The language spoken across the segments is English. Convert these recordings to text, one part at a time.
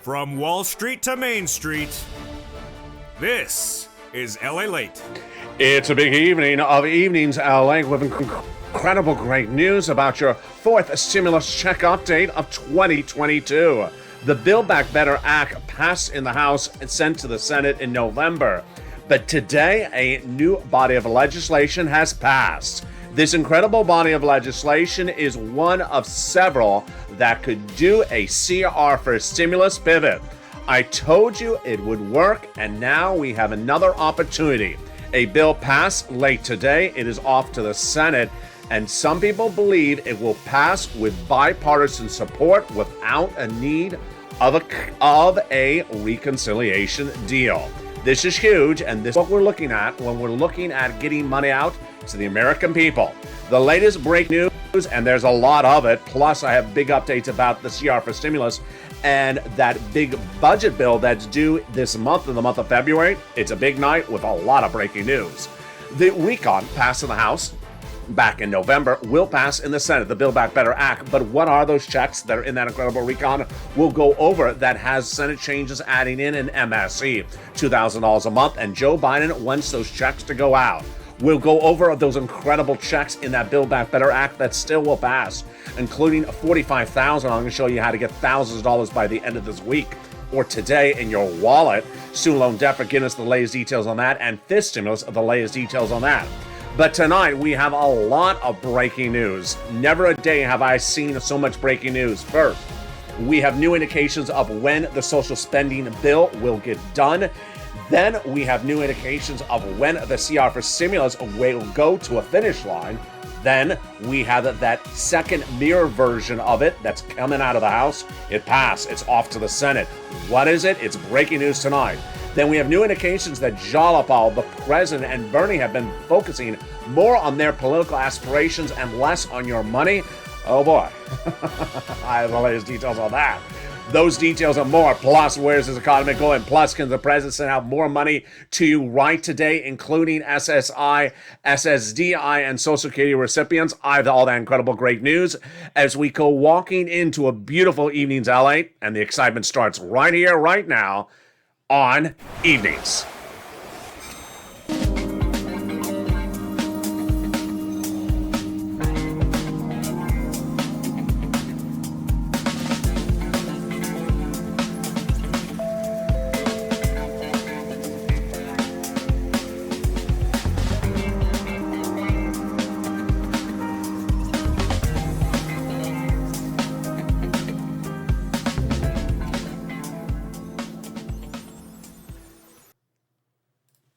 From Wall Street to Main Street, this is LALATE. It's a big evening of evenings, LA, with incredible great news about your fourth stimulus check update of 2022. The Build Back Better Act passed in the House and sent to the Senate in November. But today, a new body of legislation has passed. This incredible body of legislation is one of several that could do a CR for a stimulus pivot. I told you it would work, and now we have another opportunity. A bill passed late today. It is off to the Senate, and some people believe it will pass with bipartisan support without a need of a reconciliation deal. This is huge, and this is what we're looking at when we're looking at getting money out to the American people. The latest breaking news, and there's a lot of it, plus I have big updates about the CR for stimulus and that big budget bill that's due this month, in the month of February. It's a big night with a lot of breaking news. The recon passed in the House back in November will pass in the Senate, the Build Back Better Act. But what are those checks that are in that incredible recon? We'll go over that has Senate changes adding in an MSE, $2,000 a month, and Joe Biden wants those checks to go out. We'll go over those incredible checks in that Build Back Better Act that still will pass, including $45,000. I'm going to show you how to get thousands of dollars by the end of this week or today in your wallet. Student loan debt forgiveness, the latest details on that, and fifth stimulus, the latest details on that. But tonight, we have a lot of breaking news. Never a day have I seen so much breaking news. First, we have new indications of when the social spending bill will get done. Then we have new indications of when the CR for stimulus will go to a finish line. Then we have that second mirror version of it that's coming out of the House. It passed. It's off to the Senate. What is it? It's breaking news tonight. Then we have new indications that Jalopal, the president, and Bernie have been focusing more on their political aspirations and less on your money. Oh boy. I have the latest details on that. Those details and more, plus where's this economy going, plus can the president send out more money to you right today, including SSI, SSDI, and Social Security recipients. I have all that incredible great news as we go walking into a beautiful evening's LA, and the excitement starts right here, right now, on Evenings.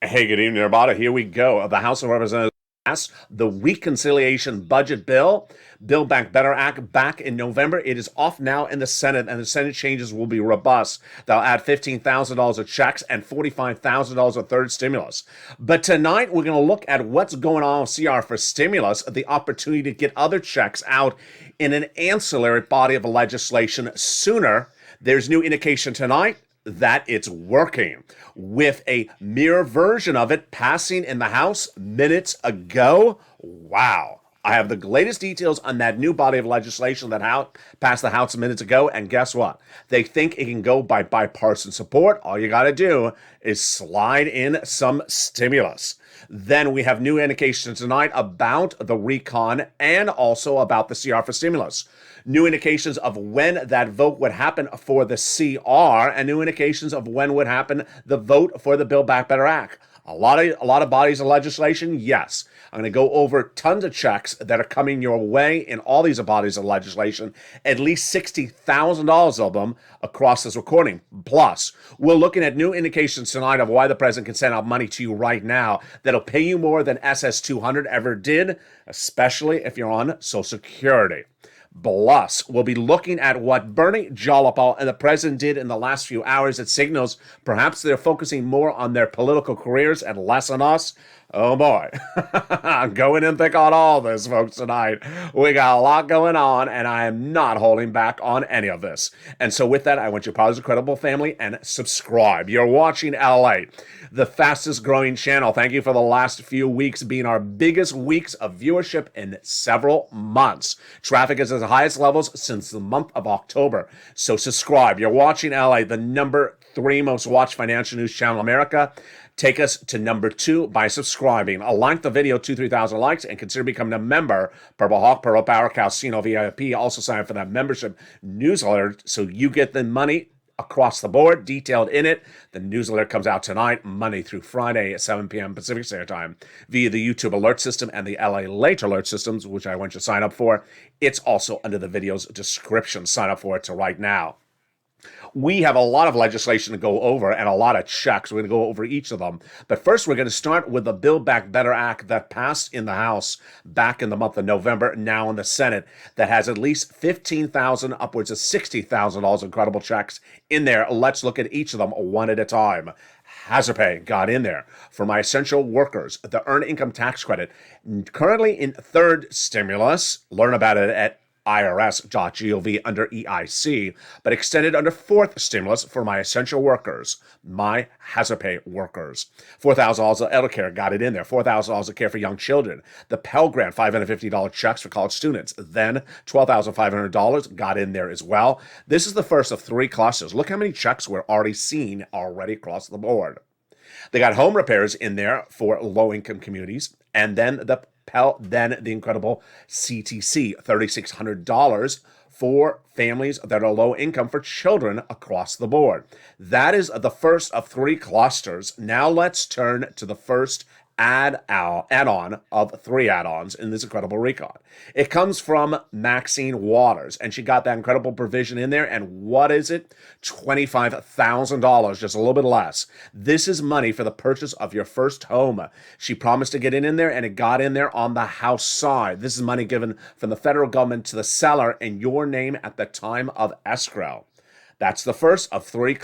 Hey, good evening, everybody. Here we go. The House of Representatives passed the reconciliation budget bill, Build Back Better Act, back in November. It is off now in the Senate, and the Senate changes will be robust. They'll add $15,000 of checks and $45,000 of third stimulus. But tonight, we're going to look at what's going on with CR for stimulus, the opportunity to get other checks out in an ancillary body of legislation sooner. There's new indication tonight that it's working, with a mirror version of it passing in the House minutes ago. Wow. I have the latest details on that new body of legislation that passed the House minutes ago, and guess what? They think it can go by bipartisan support. All you got to do is slide in some stimulus. Then we have new indications tonight about the recon and also about the CR for stimulus. New indications of when that vote would happen for the CR, and new indications of when would happen the vote for the Build Back Better Act. A lot of bodies of legislation, yes. I'm going to go over tons of checks that are coming your way in all these bodies of legislation, at least $60,000 of them across this recording. Plus, we're looking at new indications tonight of why the president can send out money to you right now that'll pay you more than SS200 ever did, especially if you're on Social Security. Plus, we'll be looking at what Bernie, Jalopal, and the president did in the last few hours. It signals perhaps they're focusing more on their political careers and less on us. Oh boy. Go in and think on all this, folks, tonight. We got a lot going on, and I am not holding back on any of this. And so with that, I want you to pause the Credible family and subscribe. You're watching LALATE, the fastest growing channel. Thank you for the last few weeks being our biggest weeks of viewership in several months. Traffic is at the highest levels since the month of October. So subscribe. You're watching LALATE, the number 3 most watched financial news channel in America. Take us to number 2 by subscribing. Like the video, 3,000 likes, and consider becoming a member. Purple Hawk, Purple Power, Casino VIP. Also sign up for that membership newsletter so you get the money across the board, detailed in it. The newsletter comes out tonight, Monday through Friday at 7 p.m. Pacific Standard Time via the YouTube alert system and the LALATE alert systems, which I want you to sign up for. It's also under the video's description. Sign up for it right now. We have a lot of legislation to go over and a lot of checks. We're going to go over each of them. But first, we're going to start with the Build Back Better Act that passed in the House back in the month of November, now in the Senate, that has at least $15,000, upwards of $60,000 in credible checks in there. Let's look at each of them one at a time. Hazard pay got in there. For my essential workers, the Earned Income Tax Credit, currently in third stimulus. Learn about it at irs.gov under EIC, but extended under fourth stimulus for my essential workers, my hazard pay workers. $4,000 of elder care got it in there. $4,000 of care for young children. The Pell Grant, $550 checks for college students. Then $12,500 got in there as well. This is the first of 3 clusters. Look how many checks we're already seeing already across the board. They got home repairs in there for low-income communities, and then the incredible CTC, $3,600 for families that are low income for children across the board. That is the first of 3 clusters. Now let's turn to the first add-on of 3 add-ons in this incredible recon. It comes from Maxine Waters, and she got that incredible provision in there. And what is it? $25,000, just a little bit less. This is money for the purchase of your first home. She promised to get it in there, and it got in there on the House side. This is money given from the federal government to the seller in your name at the time of escrow. That's the first of 3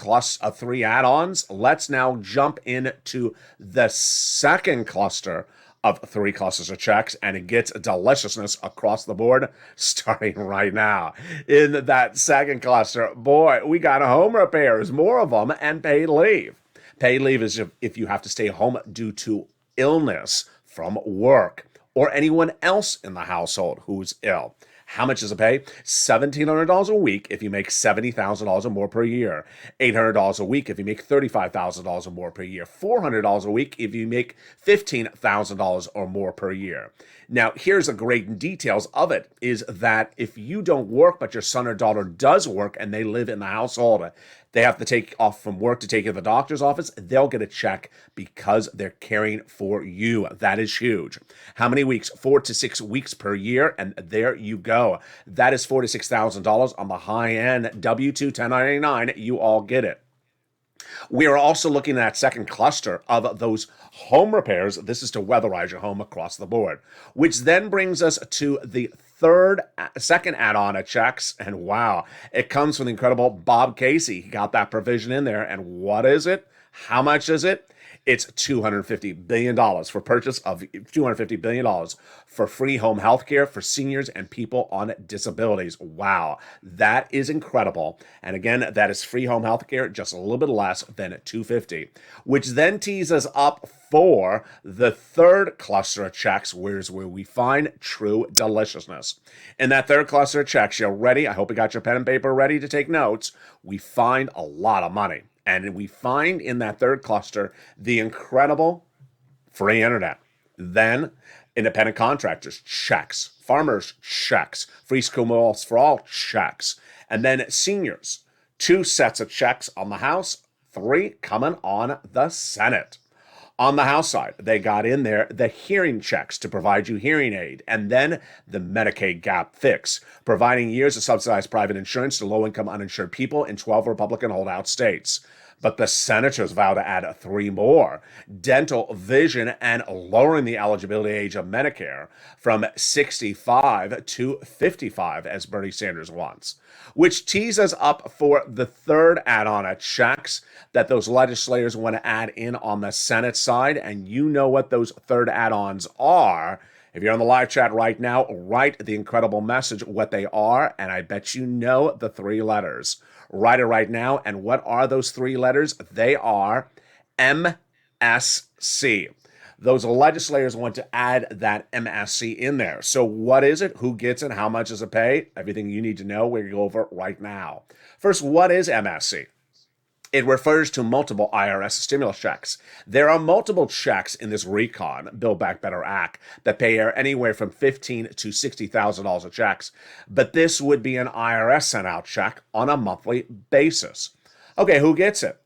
add-ons. Let's now jump into the second cluster of 3 clusters of checks, and it gets deliciousness across the board starting right now. In that second cluster, boy, we got home repairs, more of them, and paid leave. Paid leave is if you have to stay home due to illness from work or anyone else in the household who's ill. How much does it pay? $1,700 a week if you make $70,000 or more per year. $800 a week if you make $35,000 or more per year. $400 a week if you make $15,000 or more per year. Now, here's the great details of it, is that if you don't work, but your son or daughter does work and they live in the household, they have to take off from work to take you to the doctor's office, they'll get a check because they're caring for you. That is huge. How many weeks? 4 to 6 weeks per year, and there you go. That is $4,000 to $6,000 on the high end. W-2, 1099, you all get it. We are also looking at that second cluster of those home repairs. This is to weatherize your home across the board, which then brings us to the second add-on of checks. And wow, it comes from the incredible Bob Casey. He got that provision in there. And what is it? How much is it? It's $250 billion for purchase of $250 billion for free home health care for seniors and people on disabilities. Wow, that is incredible. And again, that is free home health care, just a little bit less than $250, which then tees us up for the third cluster of checks, where we find true deliciousness. In that third cluster of checks, you're ready? I hope you got your pen and paper ready to take notes. We find a lot of money. And we find in that third cluster the incredible free internet. Then independent contractors, checks. Farmers, checks. Free school meals for all, checks. And then seniors, 2 sets of checks on the House, 3 coming on the Senate. On the House side, they got in there the hearing checks to provide you hearing aid, and then the Medicaid gap fix, providing years of subsidized private insurance to low-income uninsured people in 12 Republican holdout states. But the senators vow to add 3 more: dental, vision, and lowering the eligibility age of Medicare from 65 to 55, as Bernie Sanders wants, which tees us up for the third add-on at checks that those legislators want to add in on the Senate side. And you know what those third add-ons are. If you're on the live chat right now, write the incredible message what they are, and I bet you know the 3 letters. Write it right now. And what are those 3 letters? They are MSC. Those legislators want to add that MSC in there. So what is it? Who gets it? How much does it pay? Everything you need to know, we're going to go over it right now. First, what is MSC? It refers to multiple IRS stimulus checks. There are multiple checks in this recon, Build Back Better Act, that pay anywhere from $15,000 to $60,000 of checks. But this would be an IRS sent out check on a monthly basis. Okay, who gets it?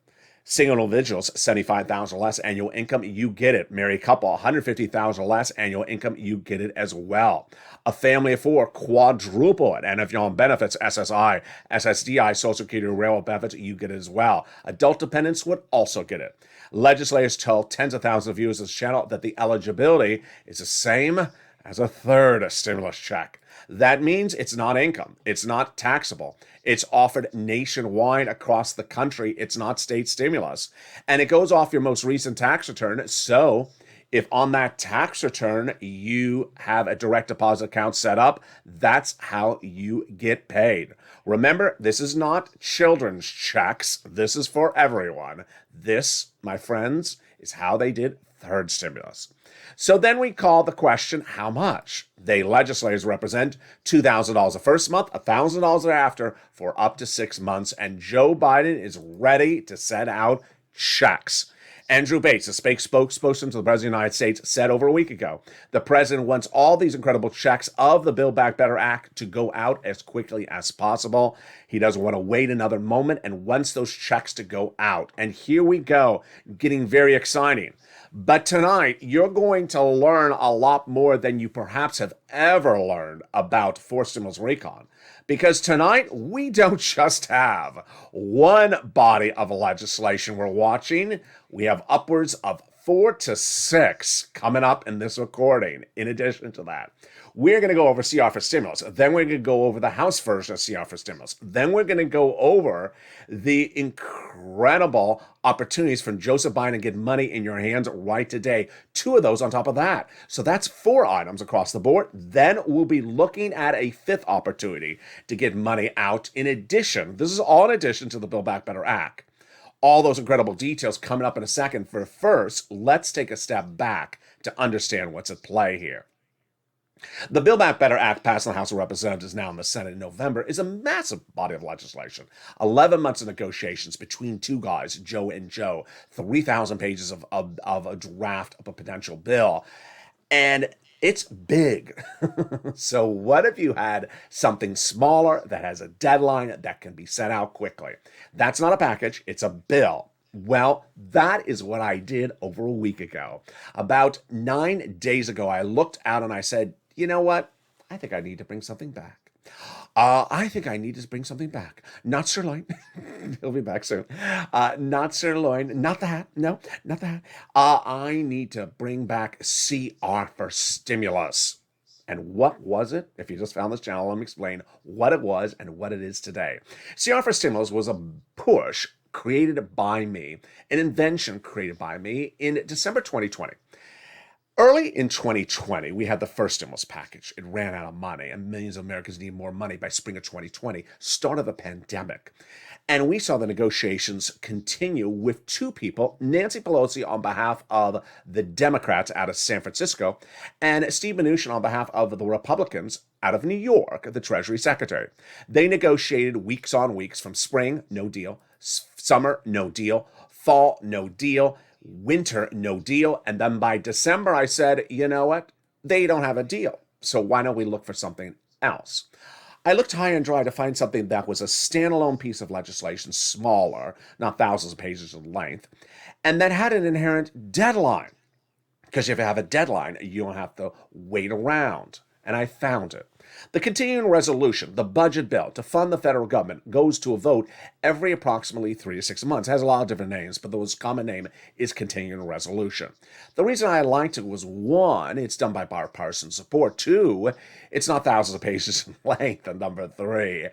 Single individuals, $75,000 less annual income, you get it. Married couple, $150,000 less annual income, you get it as well. A family of 4, quadruple it. And if you're on benefits, SSI, SSDI, Social Security, railroad benefits, you get it as well. Adult dependents would also get it. Legislators tell tens of thousands of viewers of this channel that the eligibility is the same as a third stimulus check. That means it's not income. It's not taxable. It's offered nationwide across the country. It's not state stimulus. And it goes off your most recent tax return. So if on that tax return you have a direct deposit account set up, that's how you get paid. Remember, this is not children's checks. This is for everyone. This, my friends, is how they did third stimulus. So then we call the question, how much? They legislators represent $2,000 the first month, $1,000 thereafter for up to 6 months. And Joe Biden is ready to send out checks. Andrew Bates, the spokesperson to the President of the United States, said over a week ago, the president wants all these incredible checks of the Build Back Better Act to go out as quickly as possible. He doesn't want to wait another moment and wants those checks to go out. And here we go, getting very exciting. But tonight, you're going to learn a lot more than you perhaps have ever learned about forced stimulus recon. Because tonight, we don't just have one body of legislation we're watching. We have upwards of 4 to 6 coming up in this recording. In addition to that, we're going to go over CR for stimulus. Then we're going to go over the House version of CR for stimulus. Then we're going to go over the incredible opportunities from Joseph Biden to get money in your hands right today. 2 of those on top of that. So that's 4 items across the board. Then we'll be looking at a 5th opportunity to get money out. In addition, this is all in addition to the Build Back Better Act. All those incredible details coming up in a second. For first, let's take a step back to understand what's at play here. The Build Back Better Act passed in the House of Representatives, now in the Senate in November, is a massive body of legislation. 11 months of negotiations between 2 guys, Joe and Joe, 3,000 pages of a draft of a potential bill. And it's big. So what if you had something smaller that has a deadline that can be set out quickly? That's not a package, it's a bill. Well, that is what I did over a week ago. About 9 days ago, I looked out and I said, you know what? I think I need to bring something back. I think I need to bring something back. Not sirloin. He'll be back soon. Not sirloin. Not the hat. No, not the hat. I need to bring back CR for stimulus. And what was it? If you just found this channel, let me explain what it was and what it is today. CR for stimulus was a push created by me, an invention created by me in December 2020. Early in 2020, we had the first stimulus package. It ran out of money, and millions of Americans need more money by spring of 2020, start of the pandemic. And we saw the negotiations continue with 2 people, Nancy Pelosi on behalf of the Democrats out of San Francisco, and Steve Mnuchin on behalf of the Republicans out of New York, the Treasury Secretary. They negotiated weeks on weeks from spring, no deal, summer, no deal, fall, no deal, winter, no deal. And then by December, I said, you know what? They don't have a deal. So why don't we look for something else? I looked high and dry to find something that was a standalone piece of legislation, smaller, not thousands of pages in length, and that had an inherent deadline. Because if you have a deadline, you don't have to wait around. And I found it. The continuing resolution, the budget bill to fund the federal government, goes to a vote every approximately 3 to 6 months. It has a lot of different names, but the most common name is continuing resolution. The reason I liked it was, one, it's done by bipartisan support. Two, it's not thousands of pages in length. And number three,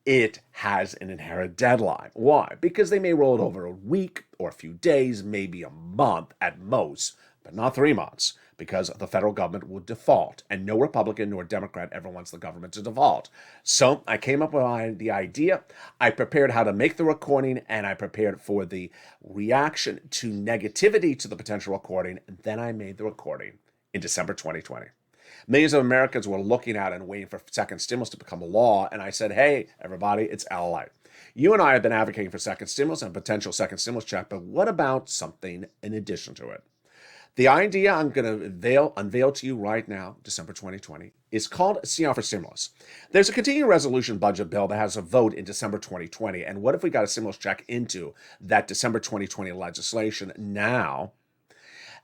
it has an inherent deadline. Why? Because they may roll it over a week or a few days, maybe a month at most, but not 3 months, because the federal government would default, and no Republican nor Democrat ever wants the government to default. So I came up with the idea, I prepared how to make the recording, and I prepared for the reaction to negativity to the potential recording, and then I made the recording in December 2020. Millions of Americans were looking at and waiting for second stimulus to become a law, and I said, hey, everybody, it's LALATE. You and I have been advocating for second stimulus and potential second stimulus check, but what about something in addition to it? The idea I'm going to unveil to you right now, December 2020, is called CR for Stimulus. There's a continuing resolution budget bill that has a vote in December 2020, and what if we got a stimulus check into that December 2020 legislation now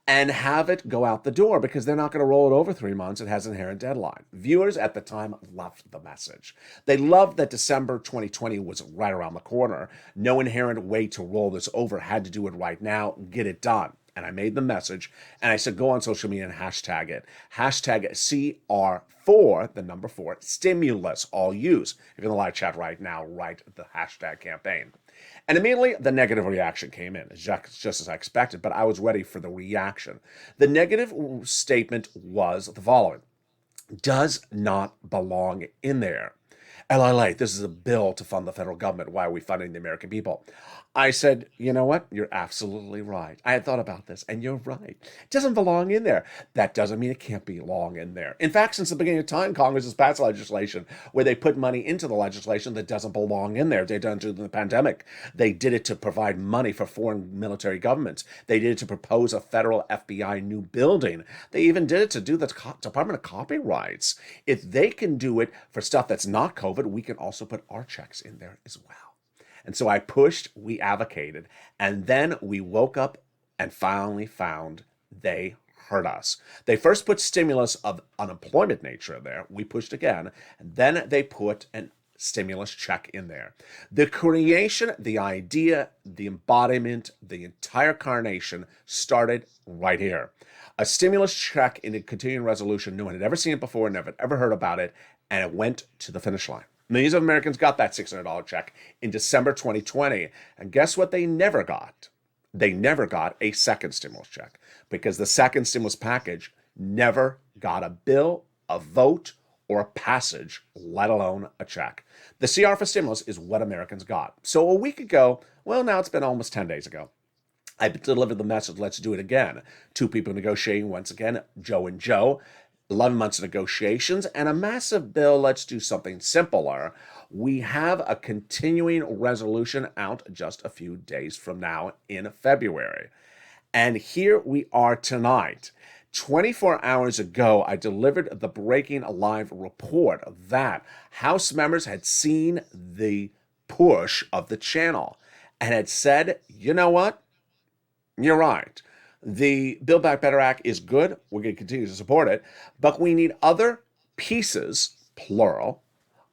and have it go out the door, because they're not going to roll it over 3 months. It has an inherent deadline. Viewers at the time loved the message. They loved that December 2020 was right around the corner. No inherent way to roll this over. Had to do it right now. Get it done. And I made the message, and I said, go on social media and hashtag it. Hashtag CR4, the number 4, stimulus, all use. If you're in the live chat right now, write the hashtag campaign. And immediately, the negative reaction came in, just as I expected, but I was ready for the reaction. The negative statement was the following: does not belong in there. LALATE, this is a bill to fund the federal government. Why are we funding the American people? I said, you know what? You're absolutely right. I had thought about this, and you're right. It doesn't belong in there. That doesn't mean it can't belong in there. In fact, since the beginning of time, Congress has passed legislation where they put money into the legislation that doesn't belong in there. They've done it during the pandemic. They did it to provide money for foreign military governments. They did it to propose a federal FBI new building. They even did it to do the Department of Copyrights. If they can do it for stuff that's not COVID, we can also put our checks in there as well. And so I pushed, we advocated, and then we woke up and finally found they heard us. They first put stimulus of unemployment nature in there. We pushed again, and then they put an stimulus check in there. The creation, the idea, the embodiment, the entire carnation started right here. A stimulus check in a continuing resolution. No one had ever seen it before, never ever heard about it, and it went to the finish line. Millions of Americans got that $600 check in December 2020. And guess what they never got? They never got a second stimulus check, because the second stimulus package never got a bill, a vote, or a passage, let alone a check. The CR for stimulus is what Americans got. So a week ago, well, now it's been almost 10 days ago, I delivered the message, let's do it again. Two people negotiating once again, Joe and Joe. 11 months of negotiations, and a massive bill. Let's do something simpler. We have a continuing resolution out just a few days from now in February. And here we are tonight. 24 hours ago, I delivered the breaking live report that House members had seen the push of the channel and had said, you know what? You're right. The Build Back Better Act is good. We're going to continue to support it. But we need other pieces, plural,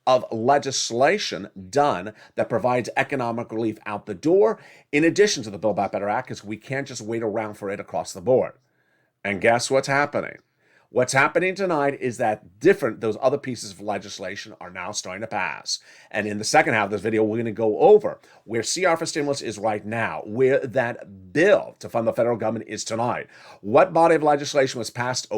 of legislation done that provides economic relief out the door, in addition to the Build Back Better Act, because we can't just wait around for it across the board. And guess what's happening? What's happening tonight is that those other pieces of legislation are now starting to pass. And in the second half of this video, we're going to go over where CR for stimulus is right now, where that bill to fund the federal government is tonight, what body of legislation was passed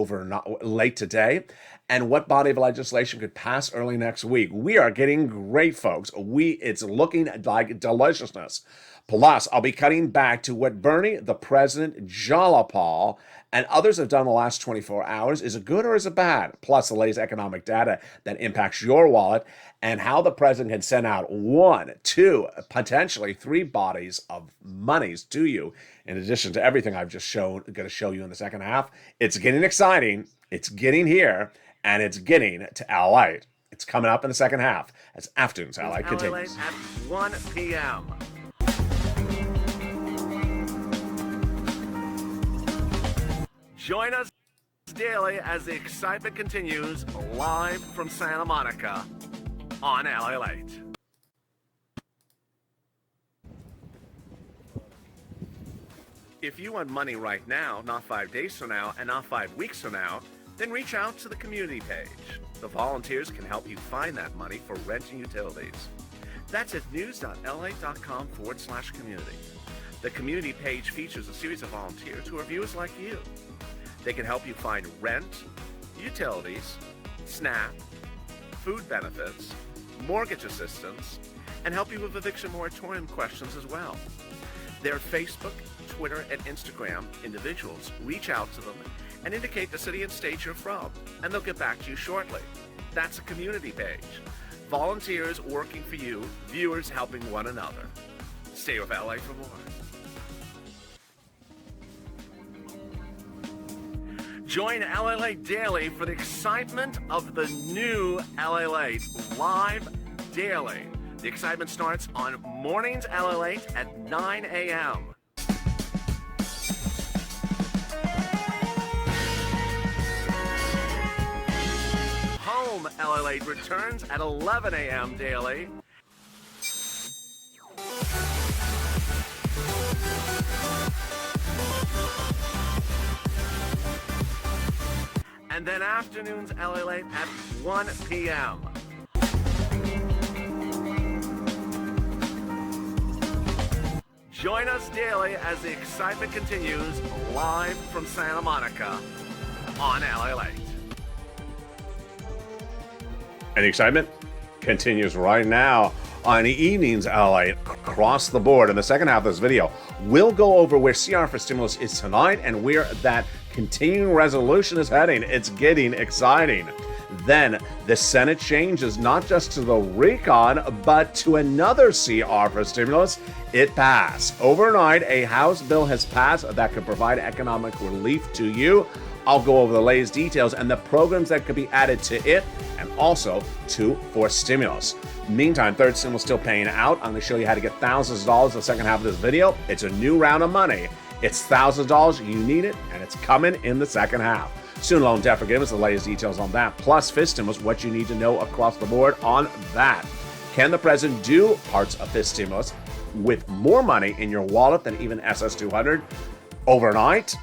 late today, and what body of legislation could pass early next week. We are getting great, folks. It's looking like deliciousness. Plus, I'll be cutting back to what Bernie, the president, Jalapal, and others have done in the last 24 hours. Is it good or is it bad? Plus, the latest economic data that impacts your wallet, and how the president can send out 1, 2, potentially 3 bodies of monies to you, in addition to everything I've just going to show you in the second half. It's getting exciting. It's getting here, and it's getting to LALATE. It's coming up in the second half as Afternoons LALATE continues. At 1 p.m. Join us Daily as the excitement continues live from Santa Monica on LALATE. If you want money right now, not 5 days from now, and not 5 weeks from now, then reach out to the community page. The volunteers can help you find that money for rent and utilities. That's at news.la.com/community. The community page features a series of volunteers who are viewers like you. They can help you find rent, utilities, SNAP, food benefits, mortgage assistance, and help you with eviction moratorium questions as well. Their Facebook, Twitter, and Instagram individuals reach out to them and indicate the city and state you're from, and they'll get back to you shortly. That's a community page. Volunteers working for you, viewers helping one another. Stay with LA for more. Join LALATE Daily for the excitement of the new LALATE live daily. The excitement starts on mornings LALATE at 9 a.m. Home LALATE returns at 11 a.m. daily. And then afternoons LALATE at 1 p.m. Join us daily as the excitement continues live from Santa Monica on LALATE. And the excitement continues right now on Evenings LA across the board. In the second half of this video, we'll go over where CR for stimulus is tonight and where that continuing resolution is heading. It's getting exciting. Then the Senate changes not just to the recon, but to another CR for stimulus. It passed. Overnight, a House bill has passed that could provide economic relief to you. I'll go over the latest details and the programs that could be added to it, and also for stimulus. Meantime, third stimulus still paying out. I'm going to show you how to get thousands of dollars in the second half of this video. It's a new round of money. It's thousands of dollars. You need it, and it's coming in the second half. Student loan debt forgiveness, the latest details on that. Plus, fifth stimulus, what you need to know across the board on that. Can the president do parts of fifth stimulus with more money in your wallet than even SS200? Overnight?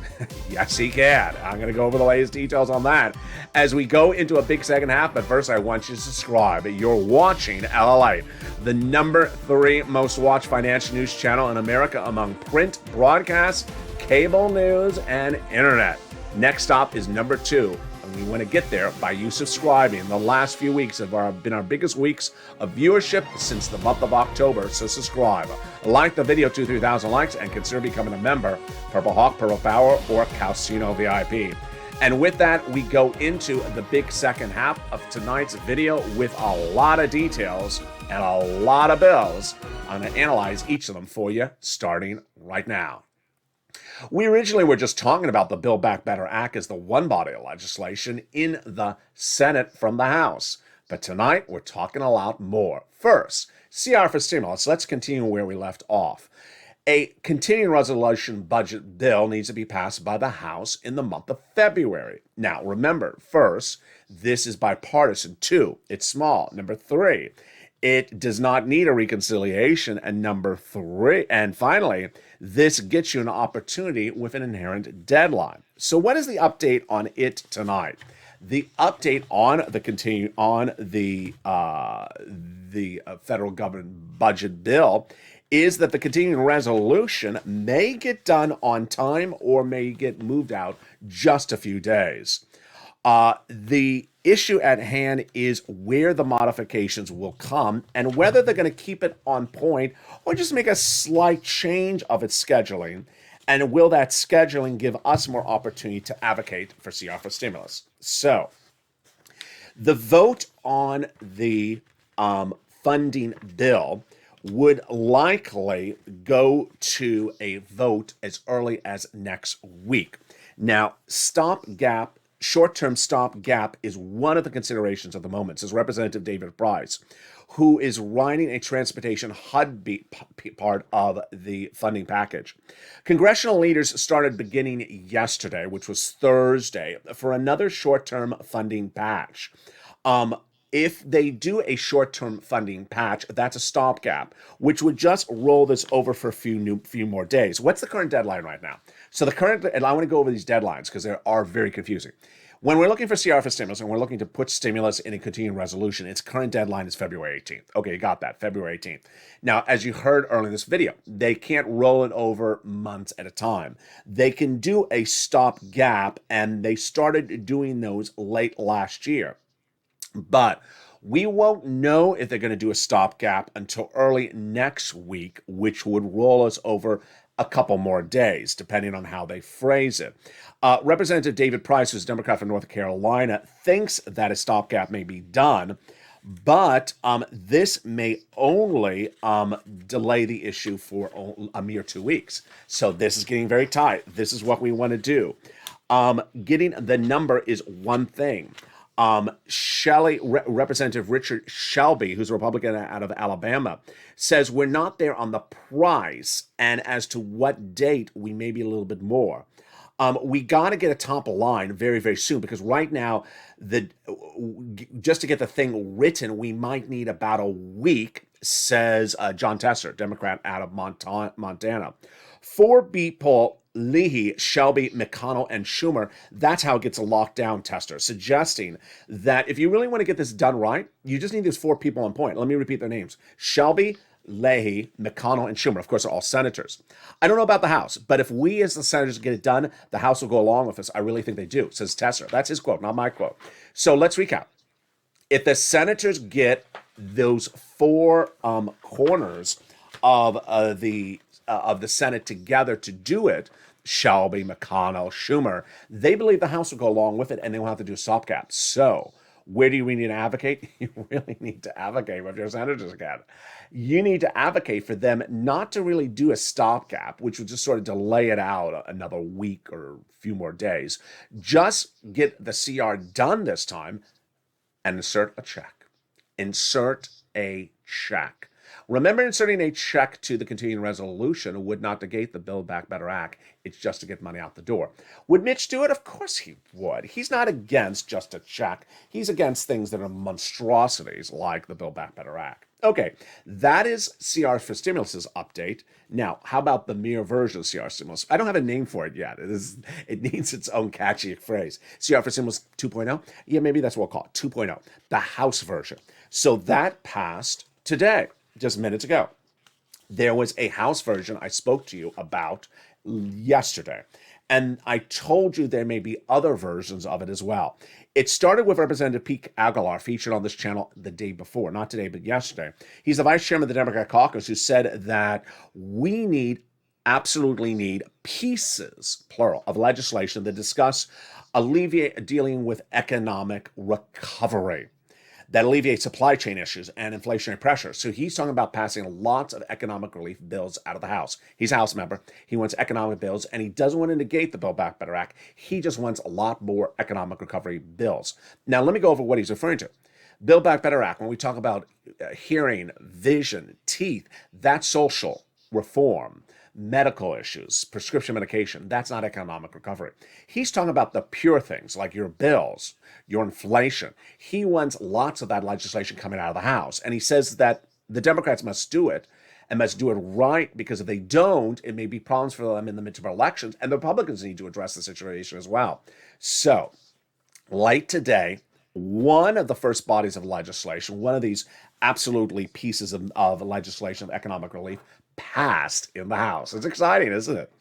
Yes, he can. I'm going to go over the latest details on that as we go into a big second half. But first, I want you to subscribe. You're watching LALATE, the #3 most watched financial news channel in America among print, broadcast, cable news, and internet. Next stop is #2. And we want to get there by you subscribing. The last few weeks have been our biggest weeks of viewership since the month of October, so subscribe. Like the video, 2,000-3,000 likes, and consider becoming a member, Purple Hawk, Purple Power, or Calcino VIP. And with that, we go into the big second half of tonight's video with a lot of details and a lot of bills. I'm going to analyze each of them for you, starting right now. We originally were just talking about the Build Back Better Act as the one body of legislation in the Senate from the House. But tonight, we're talking a lot more. First, CR for stimulus. Let's continue where we left off. A continuing resolution budget bill needs to be passed by the House in the month of February. Now, remember, first, this is bipartisan. 2, it's small. 3, it does not need a reconciliation. And 3, and finally, this gets you an opportunity with an inherent deadline. So what is the update on it tonight? The update on the federal government budget bill is that the continuing resolution may get done on time or may get moved out just a few days. The issue at hand is where the modifications will come and whether they're going to keep it on point or just make a slight change of its scheduling. And will that scheduling give us more opportunity to advocate for CR for stimulus? So, the vote on the funding bill would likely go to a vote as early as next week. Now, short-term stopgap is one of the considerations at the moment, says Representative David Price, who is writing a transportation HUD part of the funding package. Congressional leaders started beginning yesterday, which was Thursday, for another short-term funding patch. If they do a short-term funding patch, that's a stopgap, which would just roll this over for a few more days. What's the current deadline right now? So and I want to go over these deadlines because they are very confusing. When we're looking for CR for stimulus and we're looking to put stimulus in a continuing resolution, its current deadline is February 18th. Okay, you got that, February 18th. Now, as you heard earlier in this video, they can't roll it over months at a time. They can do a stopgap, and they started doing those late last year. But we won't know if they're going to do a stopgap until early next week, which would roll us over a couple more days, depending on how they phrase it. Representative David Price, who's a Democrat from North Carolina, thinks that a stopgap may be done, but this may only delay the issue for a mere 2 weeks. So this is getting very tight. This is what we want to do. Getting the number is one thing. Representative Richard Shelby, who's a Republican out of Alabama, says we're not there on the price, and as to what date, we may be a little bit more. We got to get a top line very, very soon, because right now, just to get the thing written, we might need about a week, says John Tesser, Democrat out of Montana. 4 people, Leahy, Shelby, McConnell, and Schumer, that's how it gets a lockdown tester, suggesting that if you really want to get this done right, you just need these 4 people on point. Let me repeat their names. Shelby, Leahy, McConnell, and Schumer. Of course, are all senators. I don't know about the House, but if we as the senators get it done, the House will go along with us. I really think they do, says Tesser. That's his quote, not my quote. So let's recap. If the senators get those 4 corners of the Senate together to do it, Shelby, McConnell, Schumer, they believe the House will go along with it, and they won't have to do a stopgap. So where do we need to advocate? You really need to advocate with your senators again. You need to advocate for them not to really do a stopgap, which would just sort of delay it out another week or a few more days. Just get the CR done this time and insert a check. Insert a check. Remember, inserting a check to the continuing resolution would not negate the Build Back Better Act. It's just to get money out the door. Would Mitch do it? Of course he would. He's not against just a check. He's against things that are monstrosities like the Build Back Better Act. Okay, that is CR for Stimulus's update. Now, how about the mere version of CR Stimulus? I don't have a name for it yet. It needs its own catchy phrase. CR for Stimulus 2.0? Yeah, maybe that's what we'll call it, 2.0, the House version. So that passed today, just minutes ago. There was a House version I spoke to you about yesterday, and I told you there may be other versions of it as well. It started with Representative Pete Aguilar, featured on this channel the day before, not today, but yesterday. He's the vice chairman of the Democrat caucus, who said that we absolutely need pieces, plural, of legislation that discuss dealing with economic recovery, that alleviates supply chain issues and inflationary pressure. So he's talking about passing lots of economic relief bills out of the House. He's a House member. He wants economic bills, and he doesn't want to negate the Build Back Better Act. He just wants a lot more economic recovery bills. Now, let me go over what he's referring to. Build Back Better Act, when we talk about hearing, vision, teeth, that's social reform. Medical issues, prescription medication, that's not economic recovery. He's talking about the pure things like your bills, your inflation. He wants lots of that legislation coming out of the House. And he says that the Democrats must do it and must do it right, because if they don't, it may be problems for them in the midterm elections. And the Republicans need to address the situation as well. So, late today, one of the first bodies of legislation, one of these absolutely pieces of legislation of economic relief, passed in the House. It's exciting, isn't it?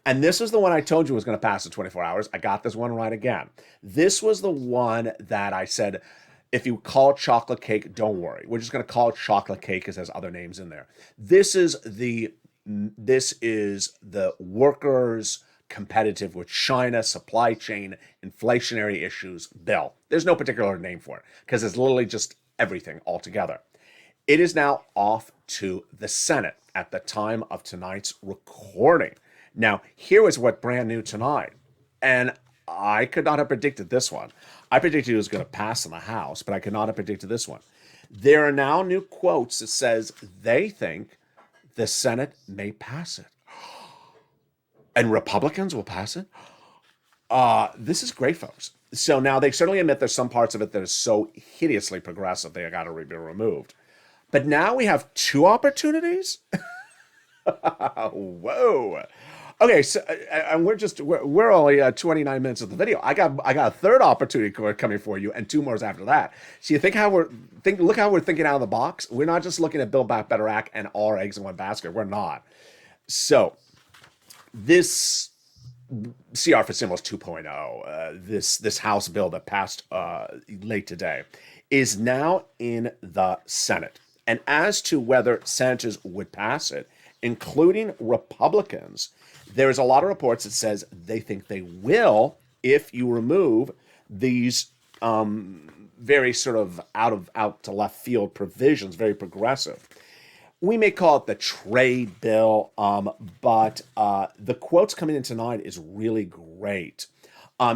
And this is the one I told you was going to pass in 24 hours. I got this one right again. This was the one that I said, if you call it chocolate cake, don't worry. We're just going to call it chocolate cake because there's other names in there. This is the workers' competitive with China, supply chain, inflationary issues bill. There's no particular name for it because it's literally just everything altogether. It is now off to the Senate at the time of tonight's recording. Now, here is what brand new tonight. And I could not have predicted this one. I predicted it was going to pass in the House, but I could not have predicted this one. There are now new quotes that says they think the Senate may pass it. And Republicans will pass it? This is great, folks. So now they certainly admit there's some parts of it that are so hideously progressive they got to be removed. But now we have two opportunities? Whoa. Okay, so and we're only 29 minutes of the video. I got a third opportunity coming for you, and two more after that. So you look how we're thinking out of the box. We're not just looking at Build Back Better Act and all our eggs in one basket. We're not. So this CR for Stimulus 2.0, this House bill that passed late today, is now in the Senate. And as to whether senators would pass it, including Republicans, there's a lot of reports that says they think they will if you remove these very sort of out to left field provisions, very progressive. We may call it the trade bill, but the quotes coming in tonight is really great.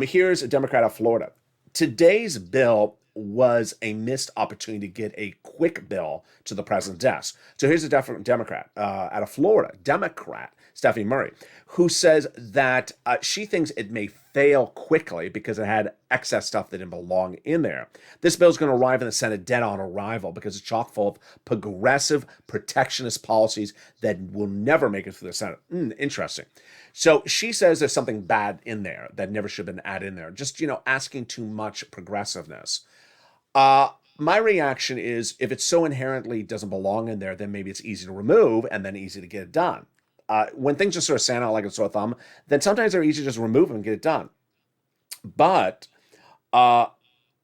Here's a Democrat of Florida. Today's bill was a missed opportunity to get a quick bill to the president's desk. So here's a Democrat out of Florida, Democrat Stephanie Murray, who says that she thinks it may fail quickly because it had excess stuff that didn't belong in there. This bill is going to arrive in the Senate dead on arrival because it's chock full of progressive protectionist policies that will never make it through the Senate. Interesting. So she says there's something bad in there that never should have been added in there. Just, asking too much progressiveness. My reaction is if it so inherently doesn't belong in there, then maybe it's easy to remove and then easy to get it done. When things just sort of stand out like a sore thumb, then sometimes they're easy to just remove them and get it done. But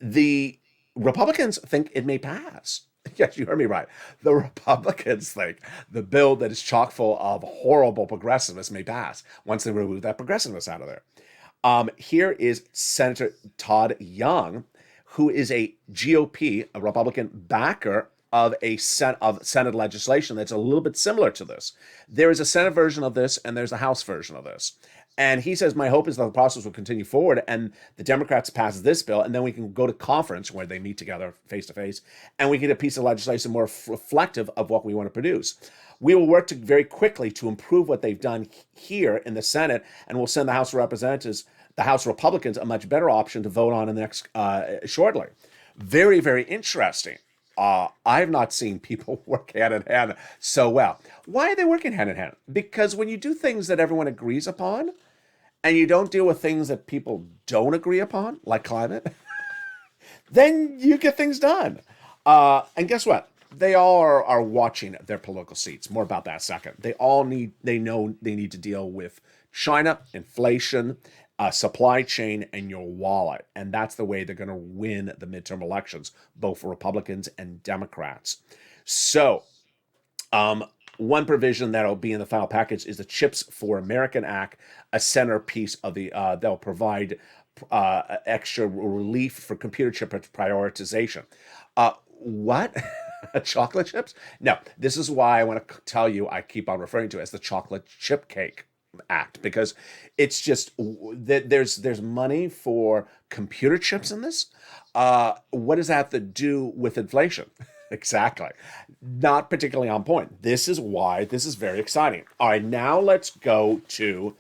the Republicans think it may pass. Yes, you heard me right. The Republicans think the bill that is chock full of horrible progressiveness may pass once they remove that progressiveness out of there. Here is Senator Todd Young, who is a GOP, a Republican backer of Senate legislation that's a little bit similar to this. There is a Senate version of this, and there's a House version of this. And he says, my hope is that the process will continue forward, and the Democrats pass this bill, and then we can go to conference where they meet together face-to-face, and we get a piece of legislation more reflective of what we want to produce. We will work very quickly to improve what they've done here in the Senate, and we'll send the House of Representatives, the House Republicans, a much better option to vote on in the next shortly. Very, very interesting. I have not seen people work hand in hand so well. Why are they working hand in hand? Because when you do things that everyone agrees upon, and you don't deal with things that people don't agree upon, like climate, then you get things done. And guess what? They all are watching their political seats. More about that in a second. They know they need to deal with China, inflation, supply chain, and your wallet. And that's the way they're going to win the midterm elections, both for Republicans and Democrats. So, one provision that'll be in the final package is the Chips for American Act, a centerpiece of the that'll provide extra relief for computer chip prioritization. What? Chocolate chips? No, this is why I want to tell you I keep on referring to it as the Chocolate Chip Cake Act, because it's just there's money for computer chips in this. What does that have to do with inflation? Exactly. Not particularly on point. This is why this is very exciting. All right, now let's go to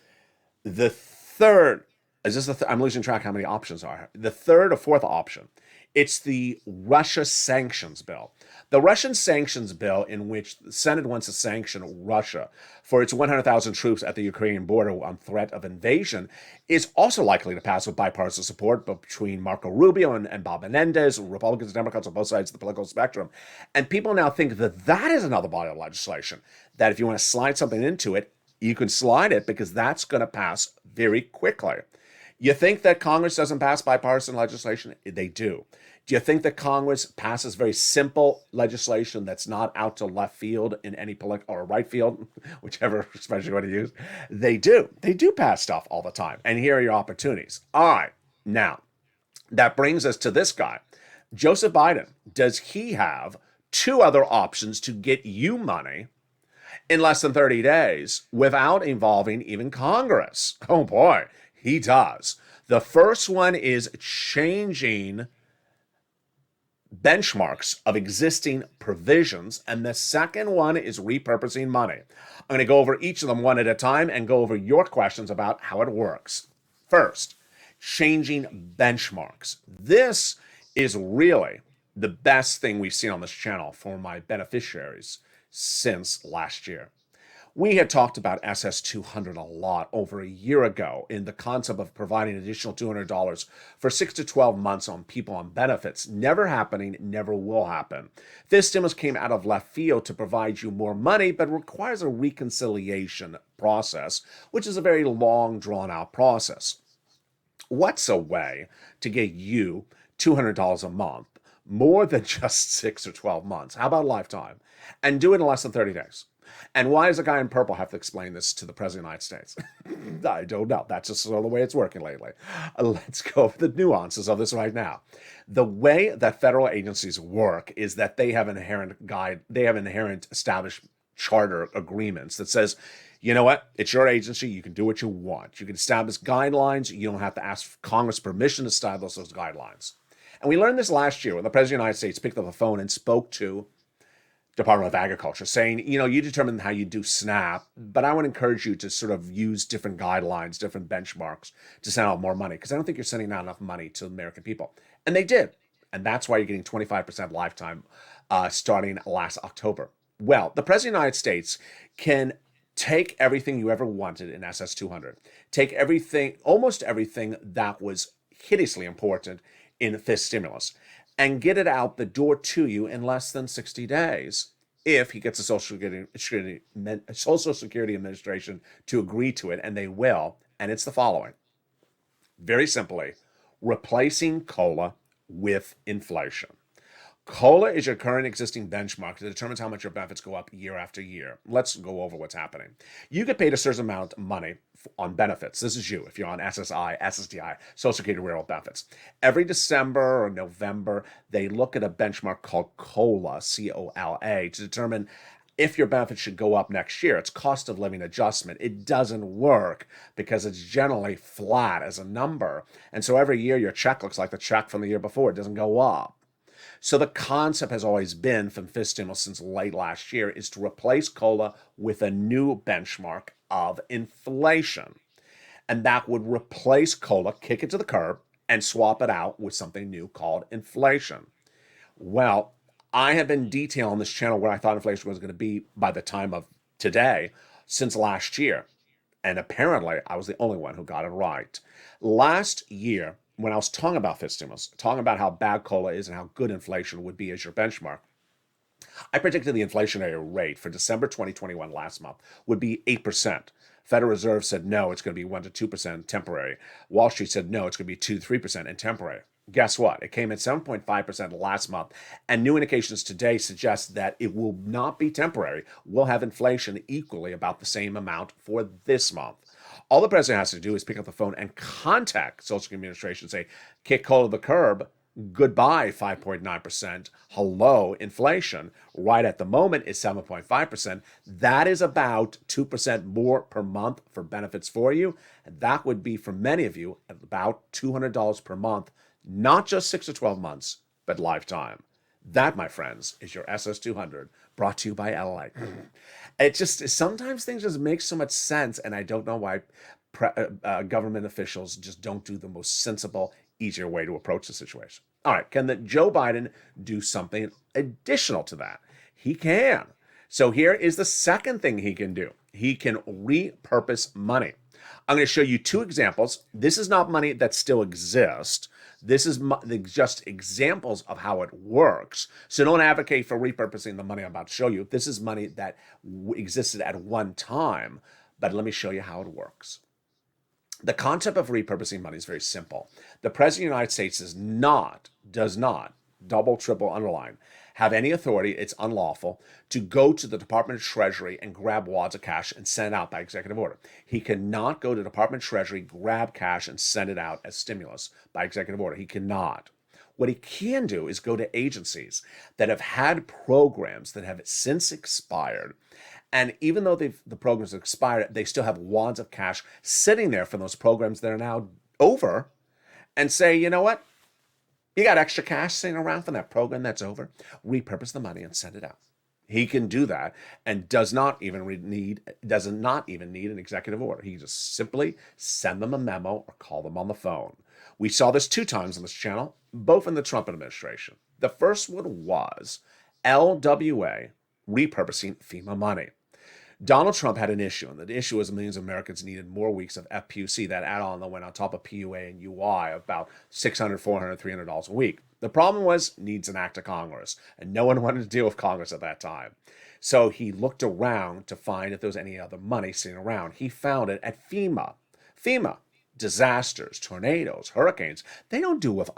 the third. Is this I'm losing track how many options are. The third or fourth option. It's the Russia sanctions bill. The Russian sanctions bill, in which the Senate wants to sanction Russia for its 100,000 troops at the Ukrainian border on threat of invasion, is also likely to pass with bipartisan support between Marco Rubio and Bob Menendez, Republicans and Democrats on both sides of the political spectrum. And people now think that that is another body of legislation, that if you want to slide something into it, you can slide it because that's going to pass very quickly. You think that Congress doesn't pass bipartisan legislation? They do. Do you think that Congress passes very simple legislation that's not out to left field in any or right field, whichever expression you want to use? They do. They do pass stuff all the time. And here are your opportunities. All right. Now, that brings us to this guy. Joseph Biden. Does he have two other options to get you money in less than 30 days without involving even Congress? Oh, boy. He does. The first one is changing benchmarks of existing provisions, and the second one is repurposing money. I'm going to go over each of them one at a time and go over your questions about how it works. First, changing benchmarks. This is really the best thing we've seen on this channel for my beneficiaries since last year. We had talked about SS200 a lot over a year ago in the concept of providing additional $200 for 6 to 12 months on people on benefits. Never happening, never will happen. This stimulus came out of left field to provide you more money, but requires a reconciliation process, which is a very long, drawn-out process. What's a way to get you $200 a month, more than just 6 or 12 months? How about a lifetime? And do it in less than 30 days. And why does a guy in purple have to explain this to the President of the United States? I don't know. That's just sort of the way it's working lately. Let's go over the nuances of this right now. The way that federal agencies work is that they have inherent established charter agreements that says, you know what? It's your agency. You can do what you want. You can establish guidelines. You don't have to ask Congress permission to establish those guidelines. And we learned this last year when the President of the United States picked up the phone and spoke to Department of Agriculture saying, you determine how you do SNAP, but I would encourage you to sort of use different guidelines, different benchmarks to send out more money, because I don't think you're sending out enough money to the American people. And they did. And that's why you're getting 25% lifetime starting last October. Well, the President of the United States can take everything you ever wanted in SS200, take everything, almost everything that was hideously important in this stimulus, and get it out the door to you in less than 60 days if he gets the Social Security Administration to agree to it, and they will. And it's the following. Very simply, replacing COLA with inflation. COLA is your current existing benchmark that determines how much your benefits go up year after year. Let's go over what's happening. You get paid a certain amount of money on benefits. This is you, if you're on SSI, SSDI, Social Security Rural Benefits. Every December or November, they look at a benchmark called COLA, C-O-L-A, to determine if your benefits should go up next year. It's cost of living adjustment. It doesn't work because it's generally flat as a number. And so every year your check looks like the check from the year before. It doesn't go up. So the concept has always been from FIS stimulus since late last year is to replace COLA with a new benchmark of inflation. And that would replace COLA, kick it to the curb, and swap it out with something new called inflation. Well, I have been detailing on this channel where I thought inflation was going to be by the time of today since last year. And apparently I was the only one who got it right. Last year, when I was talking about FIS stimulus, talking about how bad COLA is and how good inflation would be as your benchmark, I predicted the inflationary rate for December 2021 last month would be 8%. Federal Reserve said no, it's going to be 1 to 2% temporary. Wall Street said no, it's going to be 2 to 3% and temporary. Guess what? It came in 7.5% last month, and new indications today suggest that it will not be temporary. We'll have inflation equally about the same amount for this month. All the president has to do is pick up the phone and contact Social Security Administration and say, kick COLA to the curb, goodbye 5.9%, hello inflation. Right at the moment is 7.5%. That is about 2% more per month for benefits for you. And that would be for many of you about $200 per month, not just 6 or 12 months, but lifetime. That, my friends, is your SS200, brought to you by LALATE. It just, sometimes things just make so much sense, and I don't know why government officials just don't do the most sensible, easier way to approach the situation. All right, can Joe Biden do something additional to that? He can. So here is the second thing he can do. He can repurpose money. I'm going to show you two examples. This is not money that still exists. This is just examples of how it works. So don't advocate for repurposing the money I'm about to show you. This is money that existed at one time, but let me show you how it works. The concept of repurposing money is very simple. The President of the United States does not, double, triple, underline, have any authority, it's unlawful, to go to the Department of Treasury and grab wads of cash and send it out by executive order. He cannot go to the Department of Treasury, grab cash, and send it out as stimulus by executive order. He cannot. What he can do is go to agencies that have had programs that have since expired, and even though the programs have expired, they still have wads of cash sitting there for those programs that are now over, and say, you know what? You got extra cash sitting around from that program that's over? Repurpose the money and send it out. He can do that and does not even need an executive order. He just simply send them a memo or call them on the phone. We saw this 2 times on this channel, both in the Trump administration. The first one was LWA repurposing FEMA money. Donald Trump had an issue, and the issue was millions of Americans needed more weeks of FPUC, that add-on that went on top of PUA and UI, about $600, $400, $300 a week. The problem was needs an act of Congress, and no one wanted to deal with Congress at that time. So he looked around to find if there was any other money sitting around. He found it at FEMA. FEMA, disasters, tornadoes, hurricanes, they don't deal with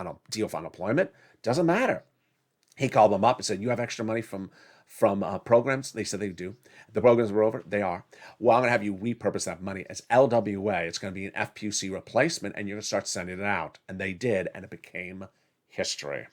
unemployment. Doesn't matter. He called them up and said, you have extra money from programs? They said they do. The programs were over? They are. Well, I'm going to have you repurpose that money as LWA. It's going to be an FPUC replacement, and you're going to start sending it out. And they did, and it became history.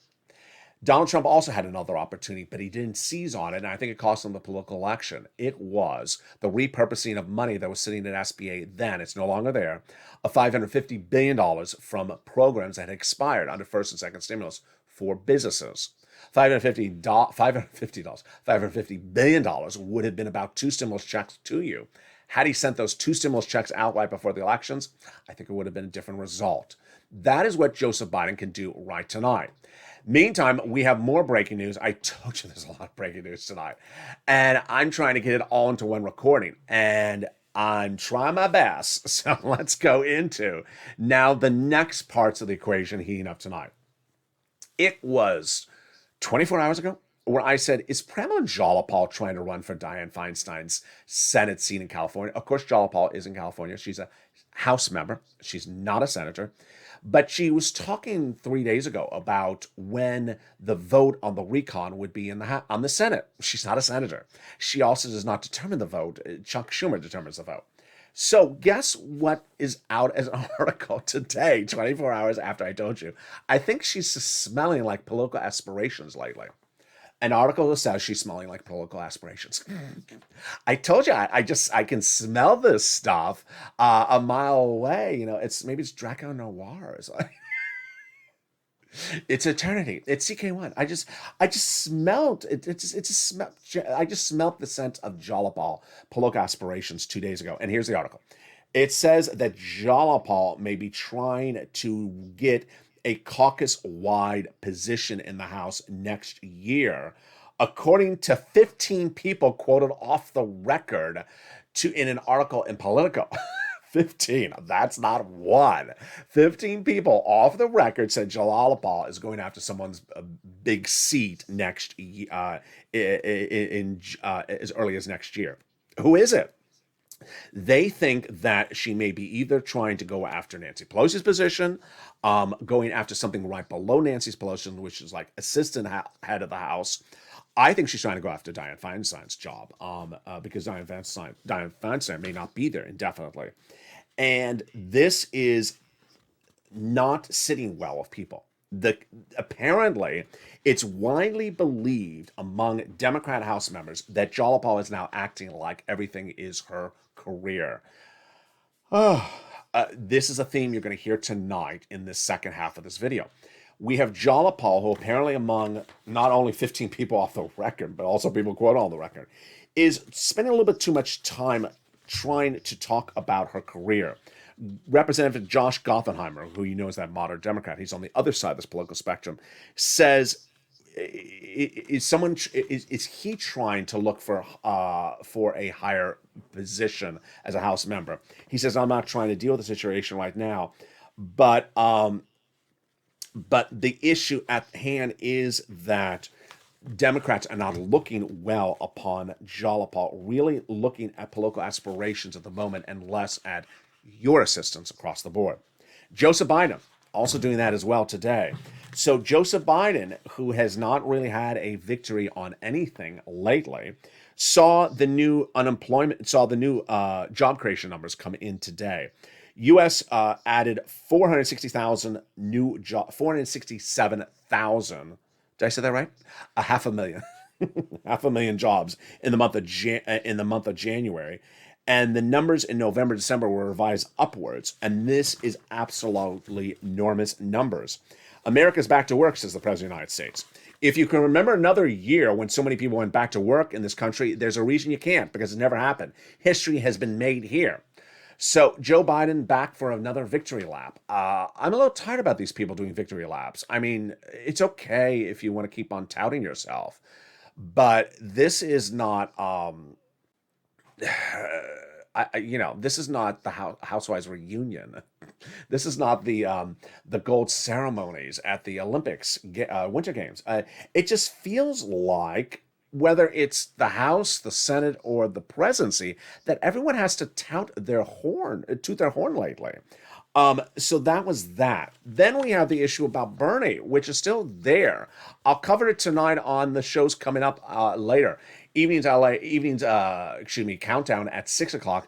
Donald Trump also had another opportunity, but he didn't seize on it, and I think it cost him the political election. It was the repurposing of money that was sitting at SBA then, it's no longer there, of $550 billion from programs that had expired under first and second stimulus for businesses. $550 billion would have been about 2 stimulus checks to you. Had he sent those 2 stimulus checks out right before the elections, I think it would have been a different result. That is what Joseph Biden can do right tonight. Meantime, we have more breaking news. I told you there's a lot of breaking news tonight. And I'm trying to get it all into one recording. And I'm trying my best. So let's go into now the next parts of the equation heating up tonight. It was 24 hours ago where I said, is Pramila Jayapal trying to run for Dianne Feinstein's Senate seat in California? Of course, Jayapal is in California. She's a House member. She's not a senator. But she was talking 3 days ago about when the vote on the recon would be on the Senate. She's not a senator. She also does not determine the vote. Chuck Schumer determines the vote. So guess what is out as an article today, 24 hours after I told you? I think she's smelling like political aspirations lately. An article that says she's smelling like political aspirations. I told you, I can smell this stuff a mile away. You know, maybe it's Draco Noir. It's like, it's eternity. It's CK1. I just smelled it. It's a smell. I just smelled the scent of Jayapal political aspirations 2 days ago. And here's the article. It says that Jayapal may be trying to get a caucus-wide position in the House next year, according to 15 people quoted off the record in an article in Politico. 15. That's not one. 15 people off the record said Jayapal is going after someone's big seat next as early as next year. Who is it? They think that she may be either trying to go after Nancy Pelosi's position, going after something right below Nancy's position, which is like assistant head of the House. I think she's trying to go after Dianne Feinstein's job because Dianne Feinstein may not be there indefinitely. And this is not sitting well with people. Apparently, it's widely believed among Democrat House members that Jayapal is now acting like everything is her career. This is a theme you're going to hear tonight in the second half of this video. We have Jayapal, who apparently among not only 15 people off the record, but also people quoted on the record, is spending a little bit too much time trying to talk about her career. Representative Josh Gothenheimer, who you know is that moderate Democrat, he's on the other side of this political spectrum, says, is he trying to look for a higher position as a House member? He says, I'm not trying to deal with the situation right now, but the issue at hand is that Democrats are not looking well upon Jayapal, really looking at political aspirations at the moment and less at your assistance across the board. Joseph Biden also doing that as well today. So Joseph Biden, who has not really had a victory on anything lately, saw the new job creation numbers come in today. U.S. added 467,000. Did I say that right? 500,000, 500,000 jobs in the month of January. And the numbers in November, December were revised upwards. And this is absolutely enormous numbers. America's back to work, says the President of the United States. If you can remember another year when so many people went back to work in this country, there's a reason you can't, because it never happened. History has been made here. So Joe Biden back for another victory lap. I'm a little tired about these people doing victory laps. I mean, it's okay if you want to keep on touting yourself, but this is not, this is not the Housewives reunion. This is not the gold ceremonies at the Olympics, Winter Games. It just feels like, whether it's the House, the Senate, or the presidency, that everyone has to toot their horn lately. So that was that. Then we have the issue about Bernie, which is still there. I'll cover it tonight on the shows coming up later. Countdown at 6 o'clock.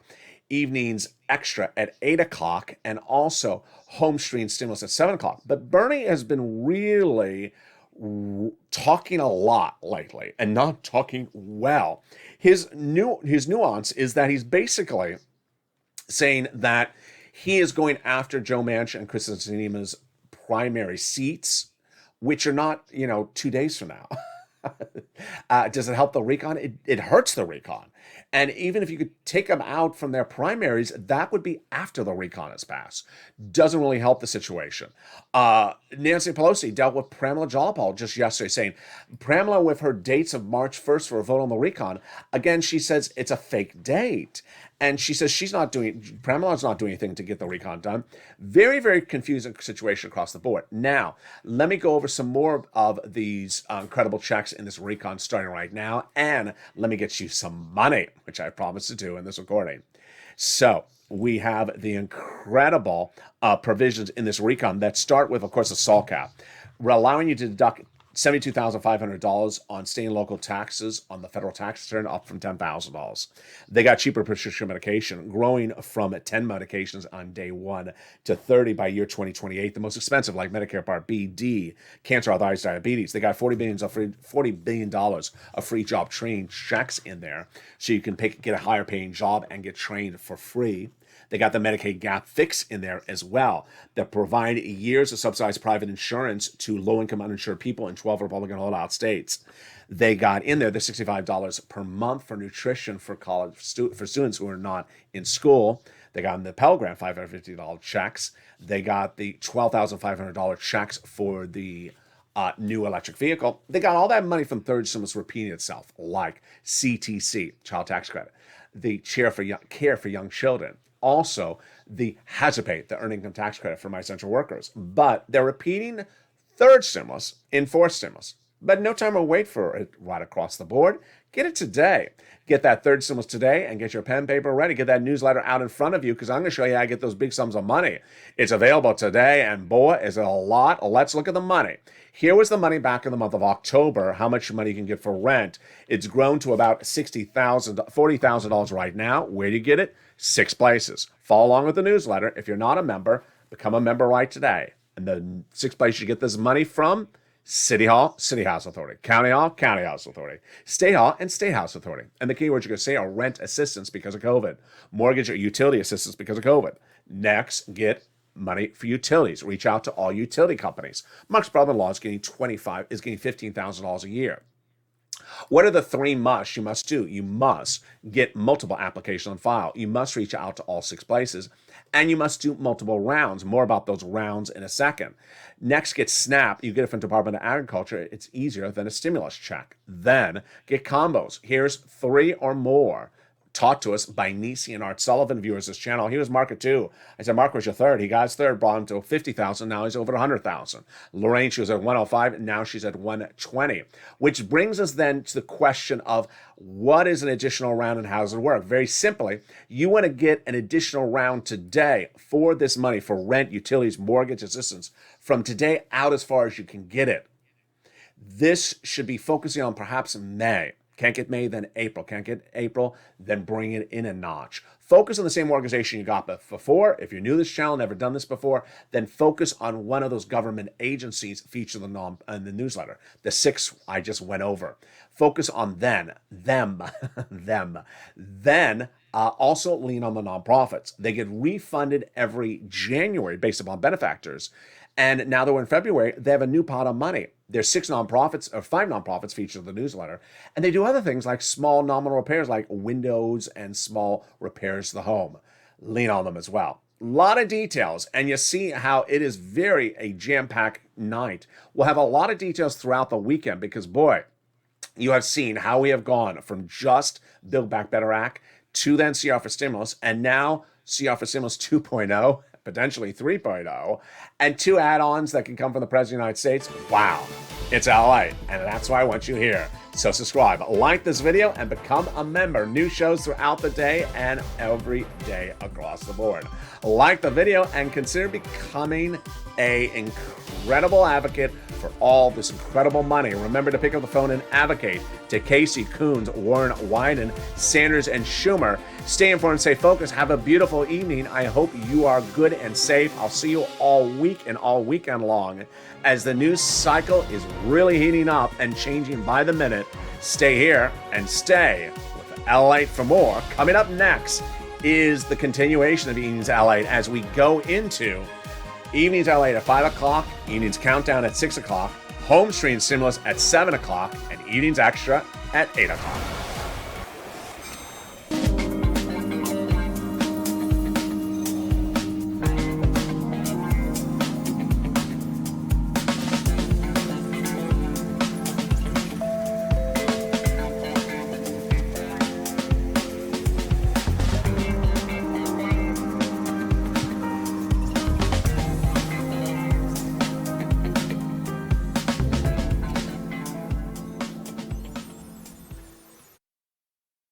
Evenings extra at 8 o'clock, and also home stream stimulus at 7 o'clock. But Bernie has been really talking a lot lately and not talking well. His nuance is that he's basically saying that he is going after Joe Manchin and Kristen Sinema's primary seats, which are not, 2 days from now. Does it help the recon? It hurts the recon. And even if you could take them out from their primaries, that would be after the recon is passed. Doesn't really help the situation. Nancy Pelosi dealt with Pramila Jayapal just yesterday, saying Pramila, with her dates of March 1st for a vote on the recon, again, she says it's a fake date. And she says Pramila's not doing anything to get the recon done. Very, very confusing situation across the board. Now, let me go over some more of these incredible checks in this recon starting right now. And let me get you some money, which I promised to do in this recording. So we have the incredible provisions in this recon that start with, of course, a SALT cap. We're allowing you to deduct $72,500 on state and local taxes on the federal tax return, up from $10,000. They got cheaper prescription medication, growing from 10 medications on day one to 30 by year 2028. The most expensive, like Medicare Part B, D, cancer, arthritis, diabetes. They got $40 billion of free job training checks in there, so you can get a higher paying job and get trained for free. They got the Medicaid gap fix in there as well, that provide years of subsidized private insurance to low-income uninsured people in 12 Republican holdout states. They got in there the $65 per month for nutrition for college for students who are not in school. They got in the Pell Grant $550 checks. They got the $12,500 checks for the new electric vehicle. They got all that money from third stimulus repeating itself, like CTC, Child Tax Credit, the Care for Young Children. Also, the hazard pay, the earned income tax credit for my essential workers. But they're repeating third stimulus in fourth stimulus. But no time to wait for it right across the board. Get it today. Get that third stimulus today and get your pen and paper ready. Get that newsletter out in front of you, because I'm going to show you how to get those big sums of money. It's available today, and boy, is it a lot. Let's look at the money. Here was the money back in the month of October, how much money you can get for rent. It's grown to about $40,000 right now. Where do you get it? 6 places. Follow along with the newsletter. If you're not a member, become a member right today. And the 6 places you get this money from: City Hall, City House Authority; County Hall, County House Authority; State Hall, and State House Authority. And the keywords you're going to say are rent assistance because of COVID, mortgage or utility assistance because of COVID. Next, get money for utilities. Reach out to all utility companies. Mark's brother-in-law is getting $15,000 a year. What are the 3 musts you must do? You must get multiple applications on file. You must reach out to all 6 places. And you must do multiple rounds. More about those rounds in a second. Next, get SNAP. You get it from Department of Agriculture. It's easier than a stimulus check. Then, get combos. Here's 3 or more. Taught to us by Nisi and Art Sullivan, viewers of this channel. He was Mark at 2. I said, Mark was your third. He got his third, brought him to 50,000. Now he's over 100,000. Lorraine, she was at 105. Now she's at 120. Which brings us then to the question of what is an additional round and how does it work? Very simply, you want to get an additional round today for this money for rent, utilities, mortgage assistance from today out as far as you can get it. This should be focusing on perhaps May. Can't get May, then April. Can't get April, then bring it in a notch. Focus on the same organization you got before. If you're new to this channel, never done this before, then focus on one of those government agencies featured in the newsletter. The 6 I just went over. Focus on them. Then also lean on the nonprofits. They get refunded every January based upon benefactors. And now that we're in February, they have a new pot of money. There's 6 nonprofits or 5 nonprofits featured in the newsletter. And they do other things like small nominal repairs like windows and small repairs to the home. Lean on them as well. A lot of details, and you see how it is very a jam-packed night. We'll have a lot of details throughout the weekend because, boy, you have seen how we have gone from just Build Back Better Act to then CR for Stimulus, and now CR for Stimulus 2.0, potentially 3.0, and 2 add-ons that can come from the President of the United States. Wow, it's LALATE, and that's why I want you here. So subscribe, like this video, and become a member. New shows throughout the day and every day across the board. Like the video and consider becoming an incredible advocate for all this incredible money. Remember to pick up the phone and advocate to Casey, Coons, Warren, Wyden, Sanders, and Schumer. Stay informed, stay focused. Have a beautiful evening. I hope you are good and safe. I'll see you all week and all weekend long as the news cycle is really heating up and changing by the minute. Stay here and stay with LALATE for more. Coming up next is the continuation of Evenings LALATE as we go into Evenings LALATE at 5 o'clock, Evenings Countdown at 6 o'clock, Home Stream Stimulus at 7 o'clock, and Evenings Extra at 8 o'clock.